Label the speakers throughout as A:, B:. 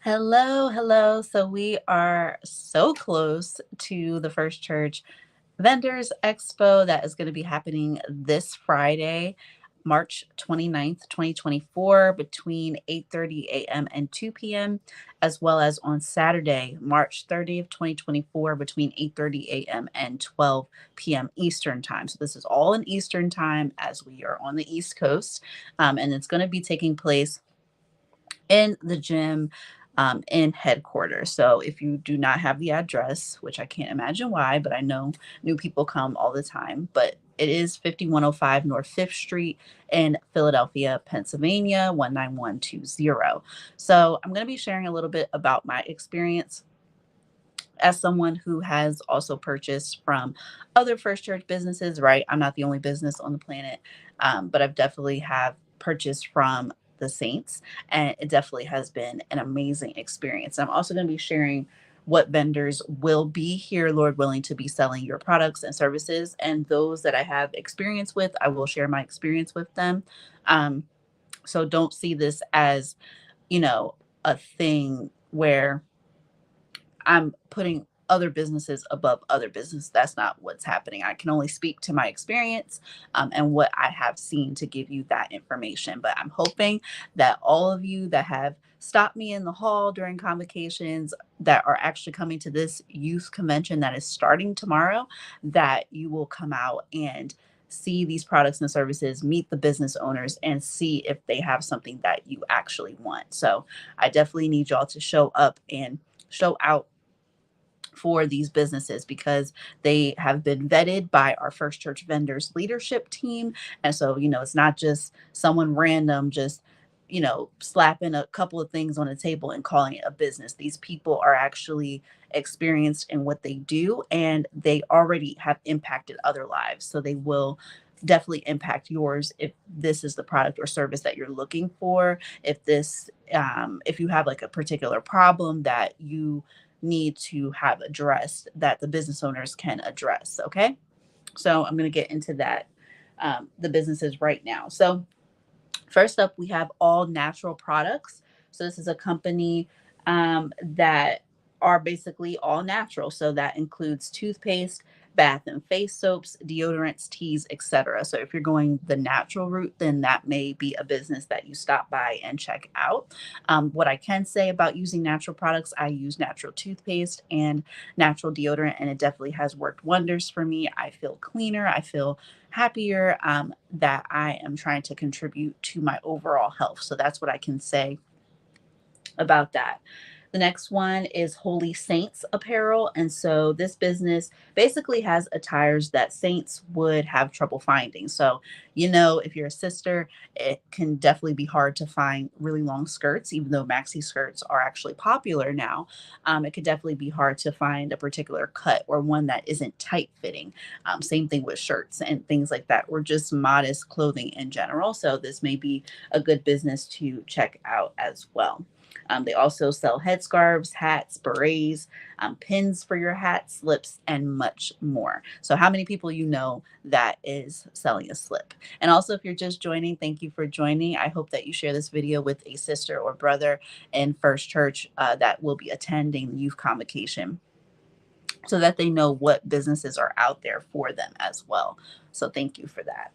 A: Hello, hello. So we are so close to the First Church Vendors Expo that is going to be happening this Friday, March 29th, 2024, between 8:30 a.m. and 2 p.m., as well as on Saturday, March 30th, 2024, between 8:30 a.m. and 12 p.m. Eastern Time. So this is all in Eastern Time as we are on the East Coast, and it's going to be taking place in the gym in headquarters. So if you do not have the address, which I can't imagine why, but I know new people come all the time, but it is 5105 North 5th Street in Philadelphia, Pennsylvania, 19120. So I'm going to be sharing a little bit about my experience as someone who has also purchased from other First Church businesses, right? I'm not the only business on the planet, but I've definitely have purchased from the Saints, and it definitely has been an amazing experience. I'm also going to be sharing what vendors will be here, Lord willing, to be selling your products and services, and those that I have experience with, I will share my experience with them. Um, so don't see this as, you know, a thing where I'm putting other businesses above other business. That's not what's happening. I can only speak to my experience and what I have seen to give you that information. But I'm hoping that all of you that have stopped me in the hall during convocations that are actually coming to this youth convention that is starting tomorrow, that you will come out and see these products and services, meet the business owners, and see if they have something that you actually want. So I definitely need y'all to show up and show out for these businesses because they have been vetted by our First Church Vendors leadership team. And so, it's not just someone random just, slapping a couple of things on a table and calling it a business. These people are actually experienced in what they do and they already have impacted other lives. So they will definitely impact yours if this is the product or service that you're looking for. If you have like a particular problem that you need to have addressed, that the business owners can address. Okay. So I'm going to get into that, the businesses right now. So first up, we have All Natural Products. So this is a company that are basically all natural. So that includes toothpaste, bath and face soaps, deodorants, teas, etc. So if you're going the natural route, then that may be a business that you stop by and check out. What I can say about using natural products, I use natural toothpaste and natural deodorant, and it definitely has worked wonders for me. I feel cleaner. I feel happier, that I am trying to contribute to my overall health. So that's what I can say about that. The next one is Holy Saints Apparel. And so this business basically has attires that saints would have trouble finding. So, if you're a sister, it can definitely be hard to find really long skirts, even though maxi skirts are actually popular now. It could definitely be hard to find a particular cut or one that isn't tight fitting. Same thing with shirts and things like that, or just modest clothing in general. So this may be a good business to check out as well. They also sell headscarves, hats, berets, pins for your hat, slips, and much more. So, how many people that is selling a slip? And also, if you're just joining, thank you for joining. I hope that you share this video with a sister or brother in First Church that will be attending the youth convocation so that they know what businesses are out there for them as well. So, thank you for that.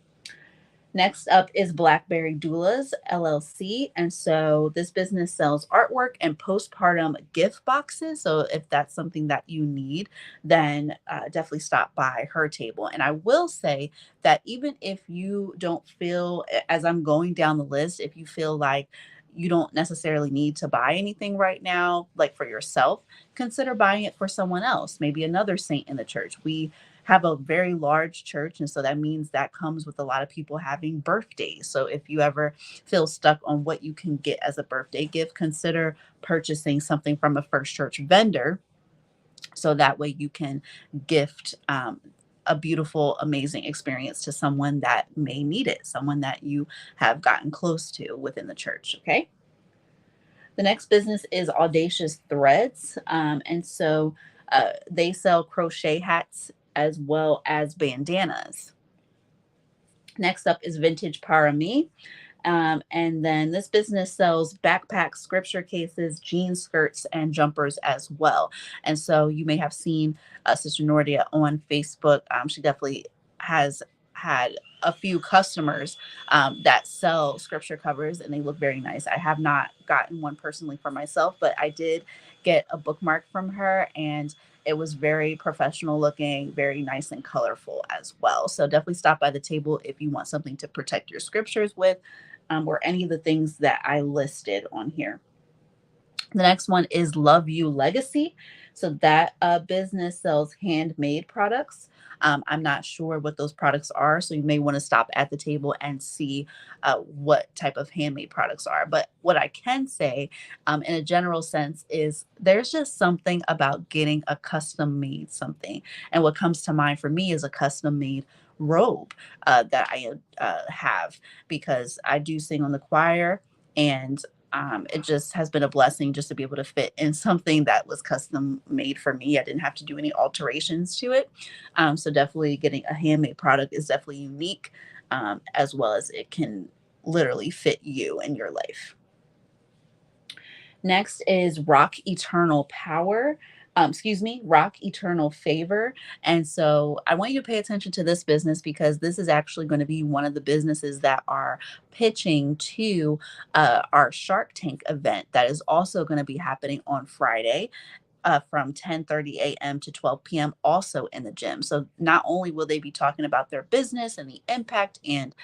A: Next up is Blackberry Doulas LLC. And so this business sells artwork and postpartum gift boxes. So if that's something that you need, then definitely stop by her table. And I will say that even if you don't feel, as I'm going down the list, if you feel like you don't necessarily need to buy anything right now, like for yourself, consider buying it for someone else, maybe another saint in the church. We have a very large church. And so that means that comes with a lot of people having birthdays. So if you ever feel stuck on what you can get as a birthday gift, consider purchasing something from a First Church vendor. So that way you can gift a beautiful, amazing experience to someone that may need it, someone that you have gotten close to within the church. Okay. The next business is Audacious Threads. And so they sell crochet hats as well as bandanas. Next up is Vintage Para Me. And then this business sells backpacks, scripture cases, jean skirts, and jumpers as well. And so you may have seen Sister Nordia on Facebook. She definitely has had a few customers that sell scripture covers, and they look very nice. I have not gotten one personally for myself, but I did get a bookmark from her, and it was very professional looking, very nice and colorful as well. So definitely stop by the table if you want something to protect your scriptures with, or any of the things that I listed on here. The next one is Love You Legacy. So that business sells handmade products. I'm not sure what those products are, so you may want to stop at the table and see what type of handmade products are. But what I can say, in a general sense, is there's just something about getting a custom made something. And what comes to mind for me is a custom made robe that I have, because I do sing on the choir, and it just has been a blessing just to be able to fit in something that was custom made for me. I didn't have to do any alterations to it. So definitely getting a handmade product is definitely unique, as well as it can literally fit you and your life. Next is Rock Eternal Power. Excuse me, Rock Eternal Favor. And so I want you to pay attention to this business, because this is actually going to be one of the businesses that are pitching to our Shark Tank event that is also going to be happening on Friday. From 10:30 a.m. to 12 p.m. also in the gym. So not only will they be talking about their business and the impact and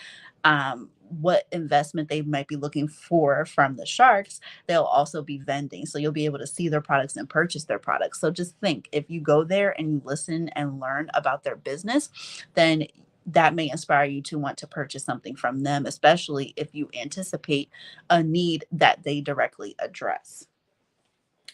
A: what investment they might be looking for from the sharks, they'll also be vending. So you'll be able to see their products and purchase their products. So just think, if you go there and you listen and learn about their business, then that may inspire you to want to purchase something from them, especially if you anticipate a need that they directly address.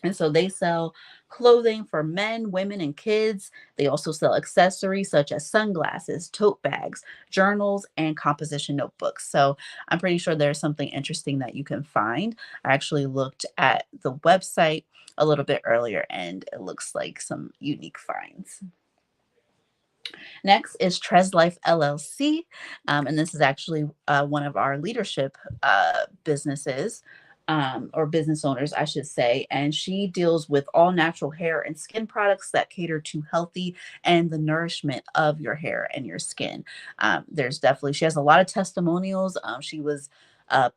A: And so they sell clothing for men, women, and kids. They also sell accessories such as sunglasses, tote bags, journals, and composition notebooks. So I'm pretty sure there's something interesting that you can find. I actually looked at the website a little bit earlier, and it looks like some unique finds. Next is Trez Life LLC. And this is actually one of our leadership businesses, or business owners, I should say. And she deals with all natural hair and skin products that cater to healthy and the nourishment of your hair and your skin. There's definitely, she has a lot of testimonials. She was uh,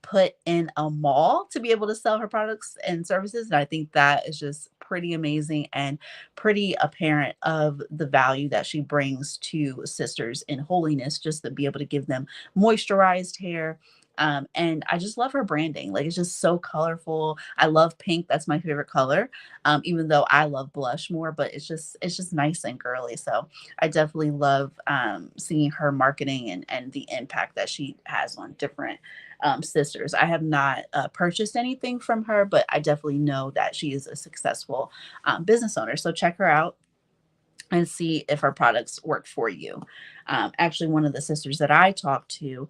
A: put in a mall to be able to sell her products and services. And I think that is just pretty amazing and pretty apparent of the value that she brings to sisters in holiness, just to be able to give them moisturized hair. And I just love her branding. Like, it's just so colorful. I love pink. That's my favorite color. Even though I love blush more, but it's just nice and girly. So I definitely love seeing her marketing and the impact that she has on different sisters. I have not purchased anything from her, but I definitely know that she is a successful business owner. So check her out and see if our products work for you. Actually, one of the sisters that I talked to,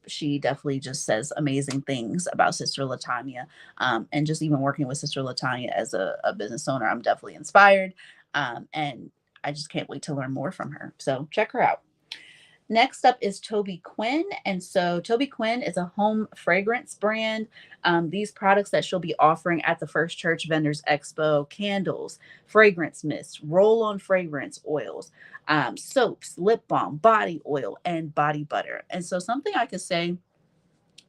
A: she definitely just says amazing things about Sister Latanya. And just even working with Sister Latanya as a business owner, I'm definitely inspired. And I just can't wait to learn more from her. So check her out. Next up is Toby Quinn. And so Toby Quinn is a home fragrance brand. These products that she'll be offering at the First Church Vendors Expo: candles, fragrance mist, roll on fragrance oils, soaps, lip balm, body oil, and body butter. And so, something I could say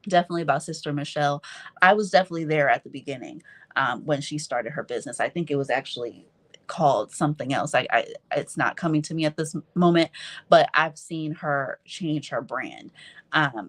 A: definitely about Sister Michelle, I was definitely there at the beginning, when she started her business. I think it was actually called something else. It's not coming to me at this moment, but I've seen her change her brand.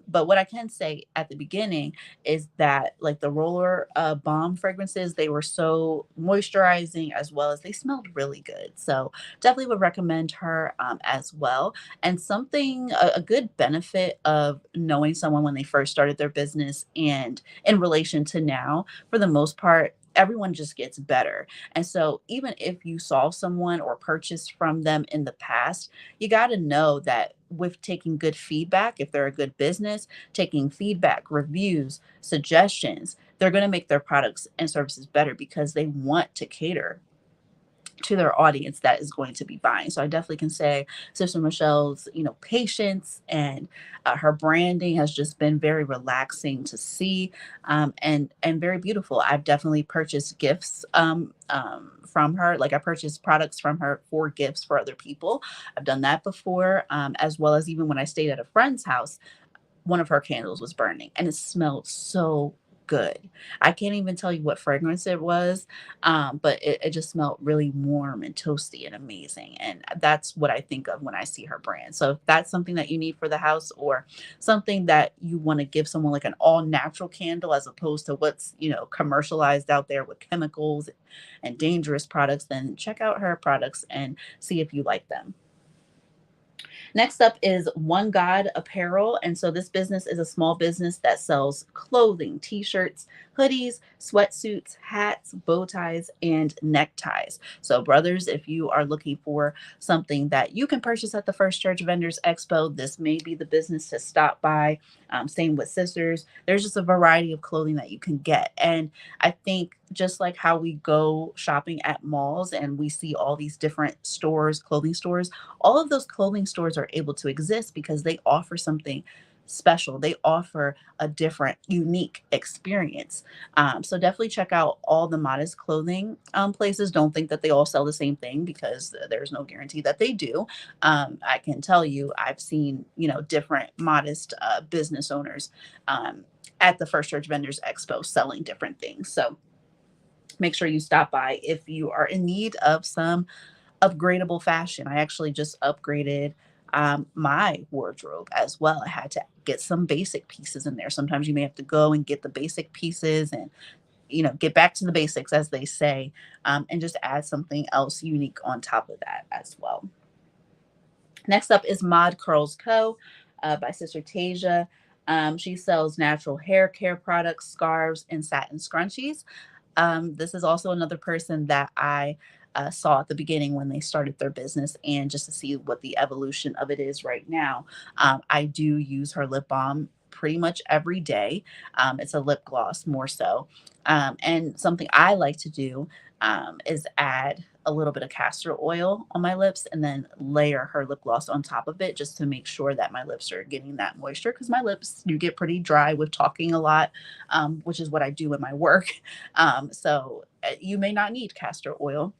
A: But what I can say at the beginning is that, like, the roller balm fragrances, they were so moisturizing, as well as they smelled really good. So definitely would recommend her as well. And something, a good benefit of knowing someone when they first started their business and in relation to now, for the most part, everyone just gets better. And so even if you saw someone or purchased from them in the past, you got to know that with taking good feedback, if they're a good business, taking feedback, reviews, suggestions, they're going to make their products and services better, because they want to cater to their audience that is going to be buying. So I definitely can say Sister Michelle's, patience and her branding has just been very relaxing to see, and very beautiful. I've definitely purchased gifts from her. Like I purchased products from her for gifts for other people. I've done that before, as well as even when I stayed at a friend's house, one of her candles was burning and it smelled so good. I can't even tell you what fragrance it was, but it just smelled really warm and toasty and amazing. And that's what I think of when I see her brand. So if that's something that you need for the house, or something that you want to give someone, like an all natural candle as opposed to what's, commercialized out there with chemicals and dangerous products, then check out her products and see if you like them. Next up is One God Apparel. And so this business is a small business that sells clothing, t-shirts, hoodies, sweatsuits, hats, bow ties, and neckties. So, brothers, if you are looking for something that you can purchase at the First Church Vendors Expo, this may be the business to stop by. Same with sisters. There's just a variety of clothing that you can get. And I think just like how we go shopping at malls and we see all these different stores, clothing stores, all of those clothing stores are able to exist because they offer something special. They offer a different, unique experience. So definitely check out all the modest clothing places. Don't think that they all sell the same thing, because there's no guarantee that they do. I can tell you, I've seen, different modest business owners at the First Church Vendors Expo selling different things. So make sure you stop by if you are in need of some upgradable fashion. I actually just upgraded my wardrobe as well. I had to get some basic pieces in there. Sometimes you may have to go and get the basic pieces and, get back to the basics, as they say, and just add something else unique on top of that as well. Next up is Mod Curls Co. By Sister Tasia. She sells natural hair care products, scarves, and satin scrunchies. This is also another person that I saw at the beginning when they started their business, and just to see what the evolution of it is right now. I do use her lip balm pretty much every day. It's a lip gloss more so. And something I like to do is add a little bit of castor oil on my lips and then layer her lip gloss on top of it, just to make sure that my lips are getting that moisture, because my lips do get pretty dry with talking a lot, which is what I do in my work. So you may not need castor oil,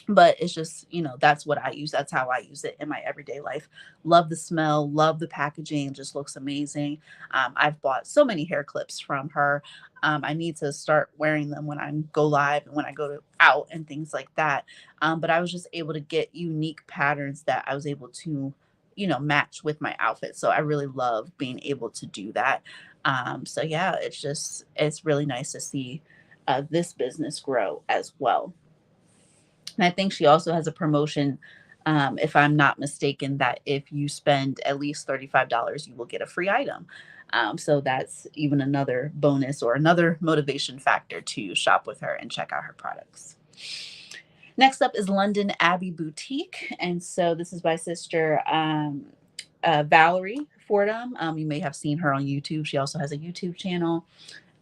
A: but it's just, that's what I use. That's how I use it in my everyday life. Love the smell, love the packaging, just looks amazing. I've bought so many hair clips from her. I need to start wearing them when I go live and when I go out and things like that. But I was just able to get unique patterns that I was able to, match with my outfit. So I really love being able to do that. So yeah, it's really nice to see this business grow as well. And I think she also has a promotion, if I'm not mistaken, that if you spend at least $35, you will get a free item. So that's even another bonus or another motivation factor to shop with her and check out her products. Next up is London Abbey Boutique. And so this is by Sister Valerie Fordham. You may have seen her on YouTube. She also has a YouTube channel,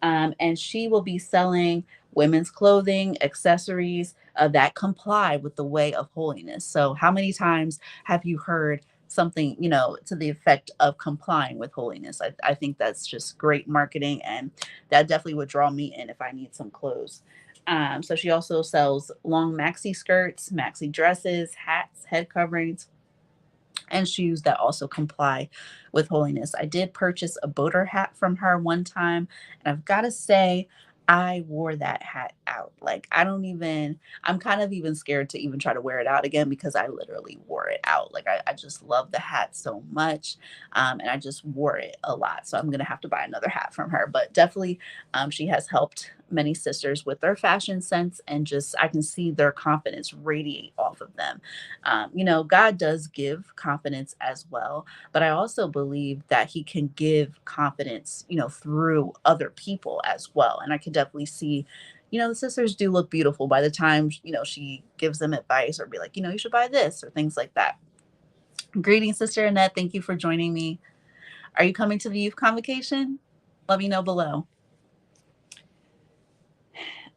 A: and she will be selling women's clothing, accessories that comply with the way of holiness. So, how many times have you heard something, to the effect of complying with holiness? I think that's just great marketing, and that definitely would draw me in if I need some clothes. So, she also sells long maxi skirts, maxi dresses, hats, head coverings, and shoes that also comply with holiness. I did purchase a boater hat from her one time, and I've got to say, I wore that hat out. Like, I'm kind of even scared to even try to wear it out again, because I literally wore it out. Like, I just love the hat so much. And I just wore it a lot. So I'm going to have to buy another hat from her. But definitely, she has helped many sisters with their fashion sense, and just I can see their confidence radiate off of them. God does give confidence as well, but I also believe that He can give confidence, through other people as well. And I can definitely see, the sisters do look beautiful by the time, she gives them advice, or be like, you should buy this or things like that. Greetings, Sister Annette. Thank you for joining me. Are you coming to the youth convocation? Let me know below.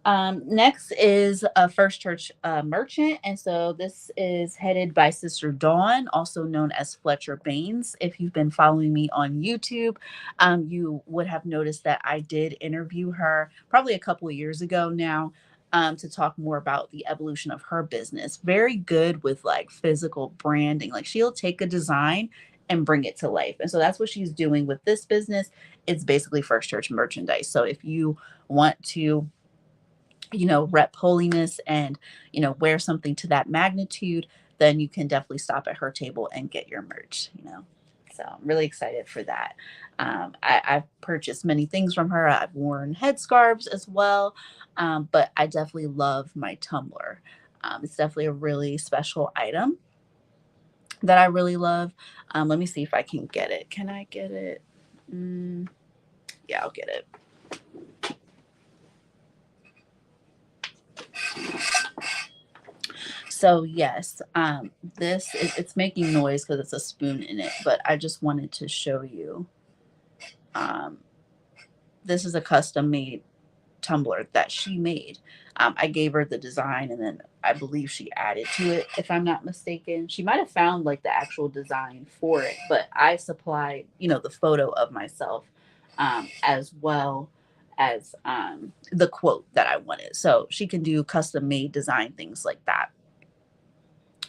A: Next is a First Church merchant. And so this is headed by Sister Dawn, also known as Fletcher Baines. If you've been following me on YouTube, you would have noticed that I did interview her probably a couple of years ago now, to talk more about the evolution of her business. Very good with like physical branding. Like she'll take a design and bring it to life. And so that's what she's doing with this business. It's basically First Church merchandise. So if you want to, rep holiness and, wear something to that magnitude, then you can definitely stop at her table and get your merch. So I'm really excited for that. I've purchased many things from her. I've worn headscarves as well. But I definitely love my tumbler. It's definitely a really special item that I really love. Let me see if I can get it. Can I get it? Mm, yeah, I'll get it. So yes, it's making noise because it's a spoon in it, but I just wanted to show you. Um, this is a custom made tumbler that she made. I gave her the design and then I believe she added to it, if I'm not mistaken. She might have found like the actual design for it, but I supplied, the photo of myself, as well as the quote that I wanted. So she can do custom made design things like that.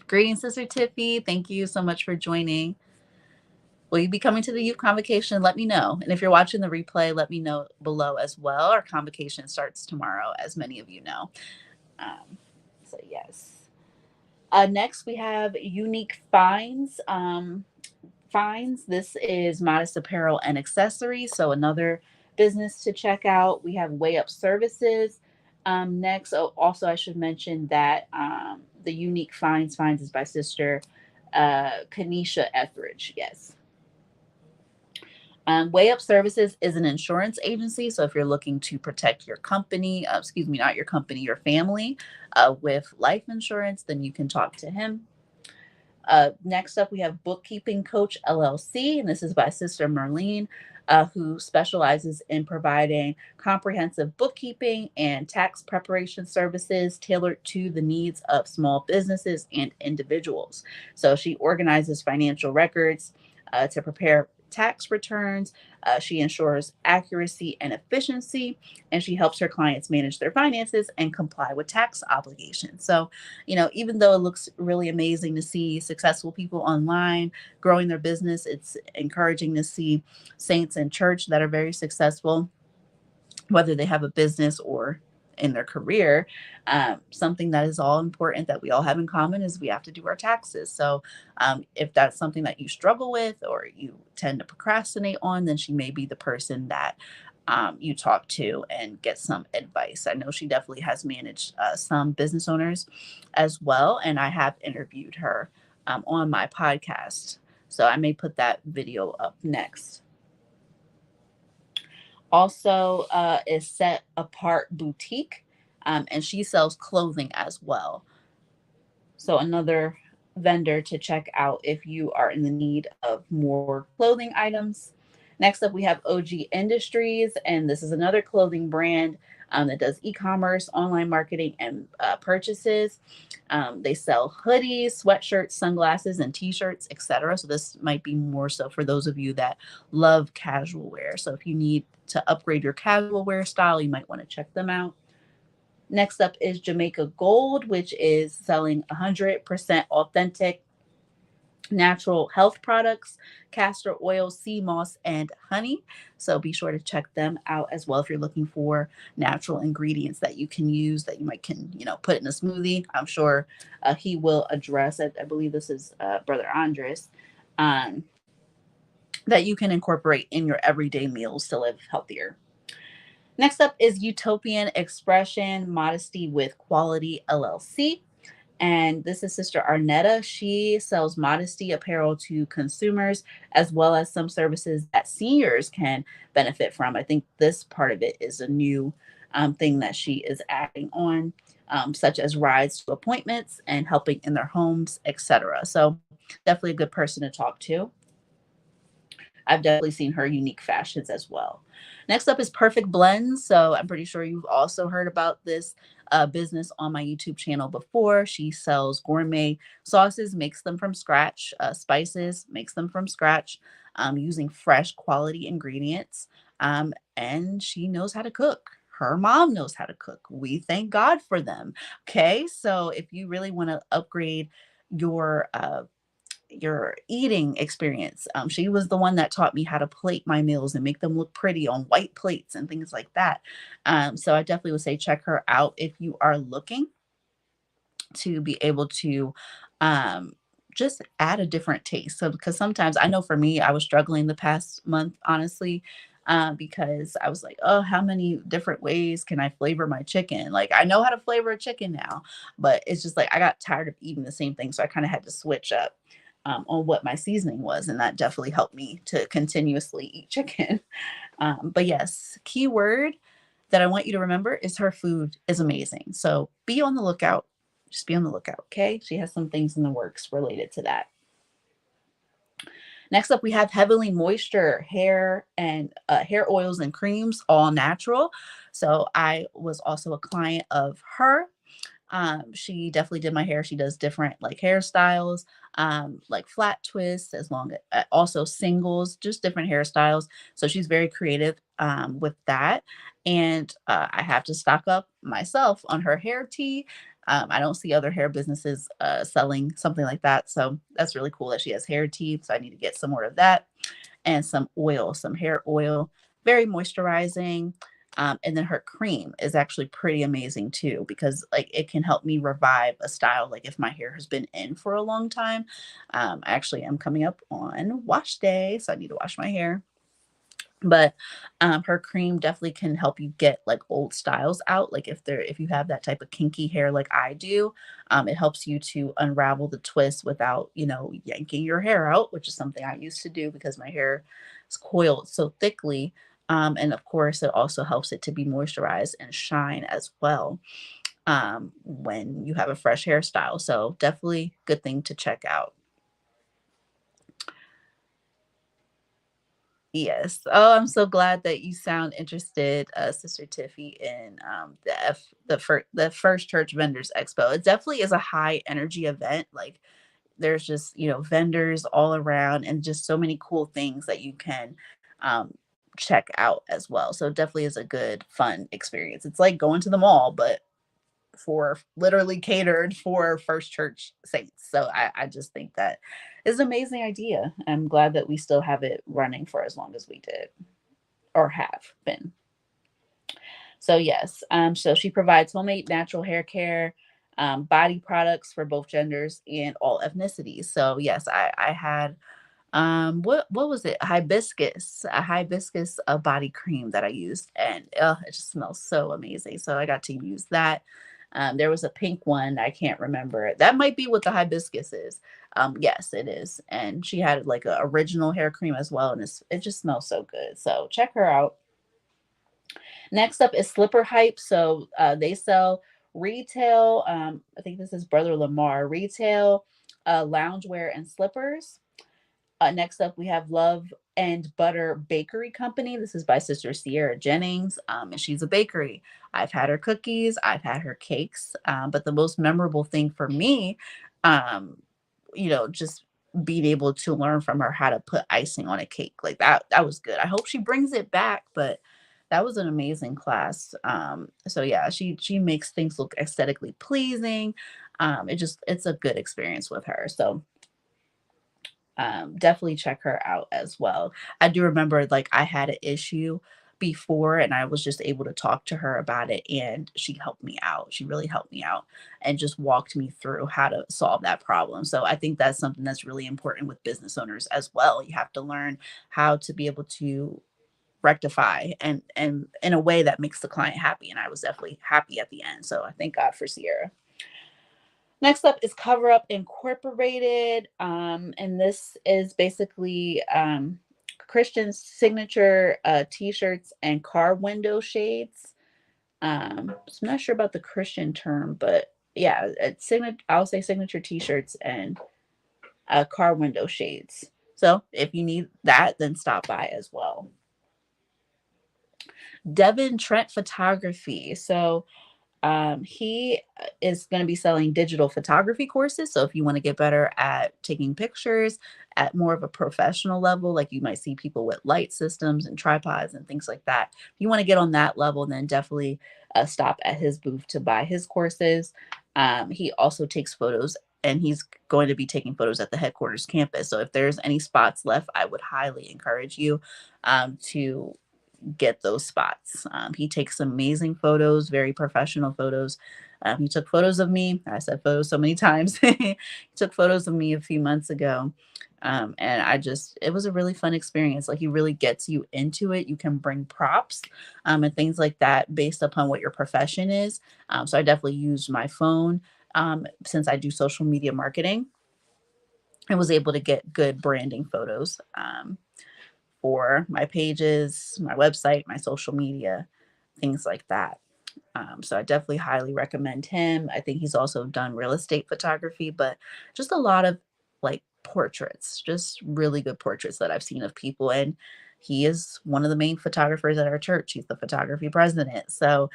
A: Greetings, Sister Tiffy. Thank you so much for joining. Will you be coming to the youth convocation? Let me know. And if you're watching the replay, let me know below as well. Our convocation starts tomorrow, as many of you know. So, yes. Next, we have Unique Finds. Finds. This is modest apparel and accessories. So, another business to check out. We have Way Up Services. Next, also, I should mention that the Unique Finds is by Sister Kanisha Etheridge. Yes. Way Up Services is an insurance agency. So if you're looking to protect your company, excuse me, not your company, your family, with life insurance, then you can talk to him. Next up, we have Bookkeeping Coach LLC, and this is by Sister Merlene, who specializes in providing comprehensive bookkeeping and tax preparation services tailored to the needs of small businesses and individuals. So she organizes financial records to prepare tax returns. She ensures accuracy and efficiency, and she helps her clients manage their finances and comply with tax obligations. So, even though it looks really amazing to see successful people online growing their business, it's encouraging to see saints in church that are very successful, whether they have a business or in their career. Something that is all important that we all have in common is we have to do our taxes. So if that's something that you struggle with or you tend to procrastinate on, then she may be the person that you talk to and get some advice. I know she definitely has managed some business owners as well, and I have interviewed her on my podcast. So I may put that video up next. Also, is Set Apart Boutique, and she sells clothing as well. So another vendor to check out if you are in the need of more clothing items. Next up, we have OG Industries, and this is another clothing brand that does e-commerce, online marketing, and purchases. They sell hoodies, sweatshirts, sunglasses, and t-shirts, etc. So this might be more so for those of you that love casual wear. So if you need to upgrade your casual wear style, you might want to check them out. Next up is Jamaica Gold, which is selling 100% authentic natural health products, castor oil, sea moss, and honey. So be sure to check them out as well if you're looking for natural ingredients that you can use that you might can put in a smoothie. I'm sure he will address it. I believe this is Brother Andres. Um, that you can incorporate in your everyday meals to live healthier. Next up is Utopian Expression Modesty with Quality LLC. And this is Sister Arnetta. She sells modesty apparel to consumers as well as some services that seniors can benefit from. I think this part of it is a new thing that she is adding on, such as rides to appointments and helping in their homes, etc. So definitely a good person to talk to. I've definitely seen her unique fashions as well. Next up is Perfect Blends. So I'm pretty sure you've also heard about this business on my YouTube channel before. She sells gourmet sauces, makes them from scratch, spices, makes them from scratch, using fresh quality ingredients. And she knows how to cook. Her mom knows how to cook. We thank God for them. Okay, so if you really want to upgrade your your eating experience. She was the one that taught me how to plate my meals and make them look pretty on white plates and things like that. So I definitely would say check her out if you are looking to be able to um, just add a different taste. So, because sometimes I know for me, I was struggling the past month, honestly, because I was like, oh, how many different ways can I flavor my chicken? Like, I know how to flavor a chicken now, but it's just like I got tired of eating the same thing. So, I kind of had to switch up. On what my seasoning was, and that definitely helped me to continuously eat chicken. But yes, keyword that I want you to remember is her food is amazing. So be on the lookout. Just be on the lookout, okay? She has some things in the works related to that. Next up, we have Heavenly Moisture hair and hair oils and creams, all natural. So I was also a client of her. She definitely did my hair. She does different like hairstyles, like flat twists, as long as also singles, just different hairstyles. So she's very creative with that. And I have to stock up myself on her hair tea. I don't see other hair businesses selling something like that. So that's really cool that she has hair tea. So I need to get some more of that and some oil, some hair oil, very moisturizing. And then her cream is actually pretty amazing too, because like it can help me revive a style. Like if my hair has been in for a long time, I actually am coming up on wash day, so I need to wash my hair. But her cream definitely can help you get like old styles out. Like if you have that type of kinky hair like I do, it helps you to unravel the twist without yanking your hair out, which is something I used to do because my hair is coiled so thickly. And of course, it also helps it to be moisturized and shine as well when you have a fresh hairstyle. So definitely good thing to check out. Yes. Oh, I'm so glad that you sound interested, Sister Tiffy, in the first Church Vendors Expo. It definitely is a high energy event. Like there's just vendors all around and just so many cool things that you can um, check out as well. So it definitely is a good, fun experience. It's like going to the mall, but for literally catered for First Church saints. So I just think that is an amazing idea. I'm glad that we still have it running for as long as we did or have been. So yes, so she provides homemade natural hair care, body products for both genders and all ethnicities. So yes, I had what was it? A hibiscus body cream that I used, and it just smells so amazing. So I got to use that. There was a pink one, I can't remember it. That might be what the hibiscus is. Yes, it is. And she had like a original hair cream as well, and it just smells so good. So check her out. Next up is Slipper Hype. So they sell retail. I think this is Brother Lamar retail loungewear and slippers. Next up, we have Love and Butter Bakery Company. This is by Sister Sierra Jennings, and she's a bakery. I've had her cookies, I've had her cakes, but the most memorable thing for me, um, just being able to learn from her how to put icing on a cake like that. That was good. I hope she brings it back, but that was an amazing class. So yeah, she makes things look aesthetically pleasing. It's a good experience with her. So definitely check her out as well. I do remember like I had an issue before and I was just able to talk to her about it and she helped me out. She really helped me out and just walked me through how to solve that problem. So I think that's something that's really important with business owners as well. You have to learn how to be able to rectify and in a way that makes the client happy and I was definitely happy at the end. So I thank God for Sierra. Next up is Cover Up Incorporated. And this is basically Christian's signature t-shirts and car window shades. So I'm not sure about the Christian term, but yeah, I'll say signature t-shirts and car window shades. So if you need that, then stop by as well. Devin Trent Photography. So he is going to be selling digital photography courses. So if you want to get better at taking pictures at more of a professional level, like you might see people with light systems and tripods and things like that. If you want to get on that level, then definitely stop at his booth to buy his courses. He also takes photos, and he's going to be taking photos at the headquarters campus. So if there's any spots left, I would highly encourage you to get those spots. He takes amazing photos, very professional photos. He took photos of me. I said photos so many times. He took photos of me a few months ago. And it was a really fun experience. Like, he really gets you into it. You can bring props and things like that based upon what your profession is. So I definitely used my phone since I do social media marketing. I was able to get good branding photos. For my pages, my website, my social media, things like that. So I definitely highly recommend him. I think he's also done real estate photography, but just a lot of like portraits, just really good portraits that I've seen of people. And he is one of the main photographers at our church. He's the photography president. So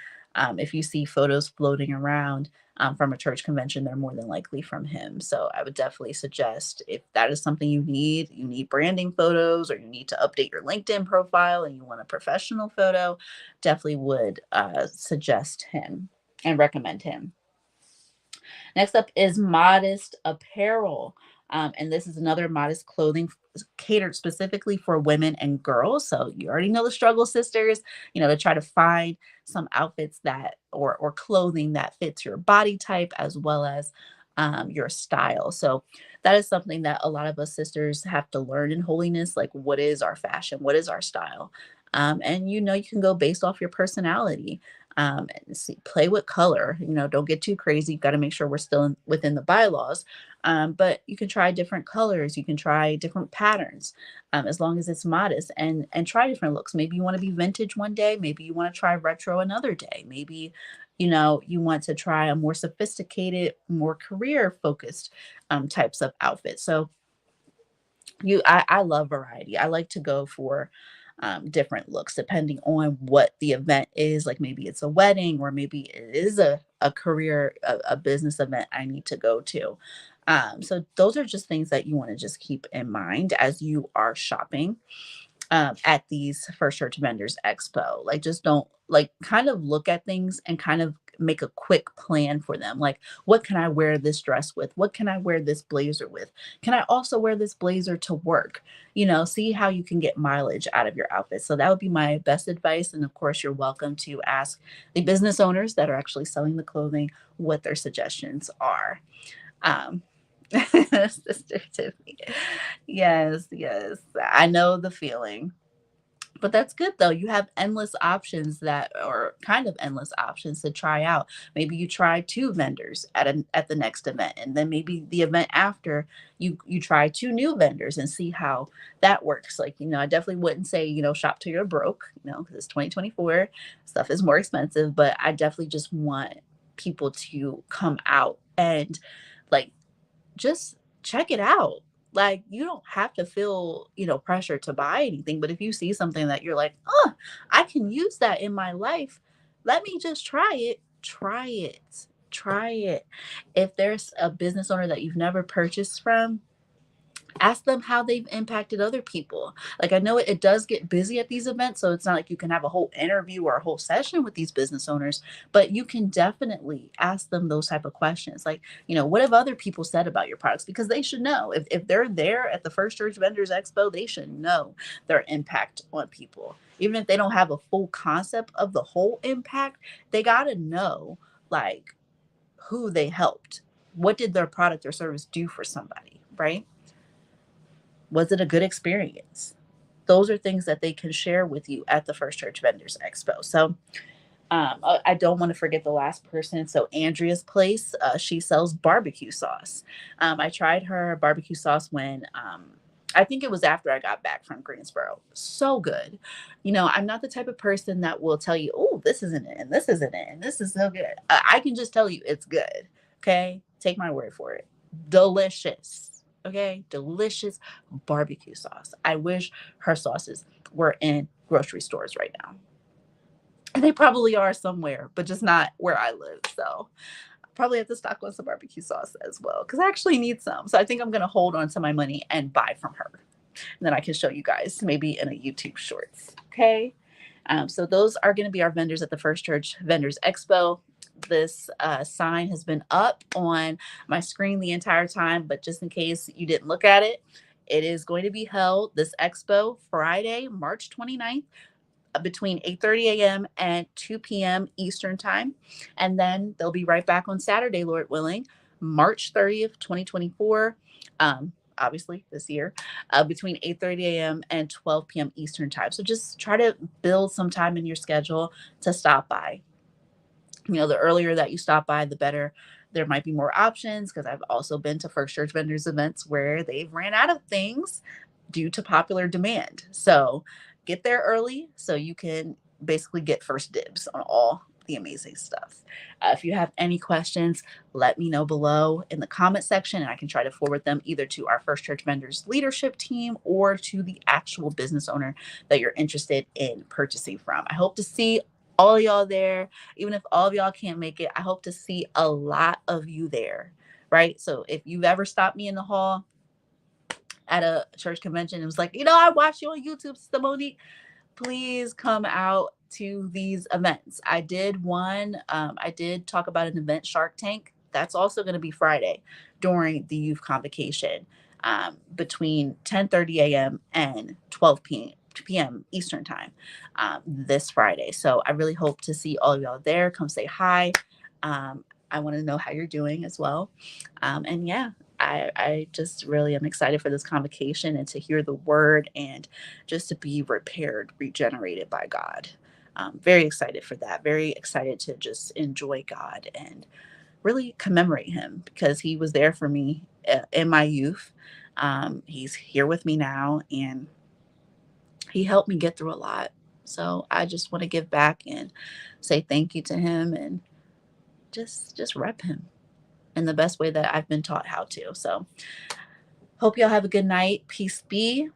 A: if you see photos floating around from a church convention, they're more than likely from him. So I would definitely suggest, if that is something you need branding photos, or you need to update your LinkedIn profile and you want a professional photo, definitely would suggest him and recommend him. Next up is Modest Apparel. And this is another modest clothing catered specifically for women and girls. So you already know the struggle, sisters, to try to find some outfits that, or clothing that fits your body type as well as your style. So that is something that a lot of us sisters have to learn in holiness. Like, what is our fashion? What is our style? And you can go based off your personality. And see, play with color. Don't get too crazy. You've got to make sure we're still within the bylaws. But you can try different colors. You can try different patterns, as long as it's modest, and try different looks. Maybe you want to be vintage one day. Maybe you want to try retro another day. Maybe you want to try a more sophisticated, more career focused types of outfits. So I love variety. I like to go for different looks depending on what the event is. Like, maybe it's a wedding, or maybe it is a career, a business event I need to go to. So those are just things that you want to just keep in mind as you are shopping at these First Church Vendors Expo. Like, just don't, like, kind of look at things and kind of make a quick plan for them. Like, what can I wear this dress with? What can I wear this blazer with? Can I also wear this blazer to work? See how you can get mileage out of your outfit. So that would be my best advice. And of course, you're welcome to ask the business owners that are actually selling the clothing what their suggestions are. Um, Sister Tiffany. Yes, yes. I know the feeling. But that's good though. You have endless options, that or kind of endless options to try out. Maybe you try two vendors at the next event, and then maybe the event after you try two new vendors and see how that works. Like, I definitely wouldn't say, shop till you're broke, because it's 2024, stuff is more expensive, but I definitely just want people to come out and, like, just check it out. Like, you don't have to feel, pressure to buy anything. But if you see something that you're like, oh, I can use that in my life, let me just try it. Try it. Try it. If there's a business owner that you've never purchased from, ask them how they've impacted other people. Like, I know it does get busy at these events, so it's not like you can have a whole interview or a whole session with these business owners, but you can definitely ask them those type of questions. Like, what have other people said about your products? Because they should know. If they're there at the First Church Vendors Expo, they should know their impact on people. Even if they don't have a full concept of the whole impact, they got to know, like, who they helped. What did their product or service do for somebody, right? Was it a good experience? Those are things that they can share with you at the First Church Vendors Expo. So I don't want to forget the last person. So Andrea's Place, she sells barbecue sauce. I tried her barbecue sauce when I think it was after I got back from Greensboro. So good. I'm not the type of person that will tell you, oh, this isn't it, and this isn't it, and this is so good. I can just tell you it's good. Okay. Take my word for it. Delicious. Okay, delicious barbecue sauce. I wish her sauces were in grocery stores right now. And they probably are somewhere, but just not where I live. So probably have to stock on some barbecue sauce as well because I actually need some. So I think I'm going to hold on to my money and buy from her. And then I can show you guys maybe in a YouTube shorts. Okay. So those are going to be our vendors at the First Church Vendors Expo. This sign has been up on my screen the entire time, but just in case you didn't look at it, it is going to be held this expo Friday, March 29th between 8:30 a.m. and 2 p.m. Eastern Time. And then they'll be right back on Saturday, Lord willing, March 30th, 2024. Obviously this year, between 8:30 a.m. and 12 p.m. Eastern Time. So just try to build some time in your schedule to stop by. The earlier that you stop by, the better. There might be more options because I've also been to First Church Vendors events where they've ran out of things due to popular demand. So get there early so you can basically get first dibs on all the amazing stuff. If you have any questions, let me know below in the comment section and I can try to forward them either to our First Church Vendors leadership team or to the actual business owner that you're interested in purchasing from. I hope to see all of y'all there. Even if all of y'all can't make it, I hope to see a lot of you there, right? So if you've ever stopped me in the hall at a church convention and was like, I watched you on YouTube, Sister Monique, please come out to these events. I did one, I did talk about an event, Shark Tank. That's also going to be Friday during the youth convocation between 10:30 a.m. and 12 p.m. Eastern time this Friday. So I really hope to see all of y'all there. Come say hi. I want to know how you're doing as well. And yeah, I just really am excited for this convocation and to hear the word and just to be repaired, regenerated by God. Very excited for that. Very excited to just enjoy God and really commemorate him because he was there for me in my youth. He's here with me now and he helped me get through a lot. So I just want to give back and say thank you to him and just rep him in the best way that I've been taught how to. So hope y'all have a good night. Peace be.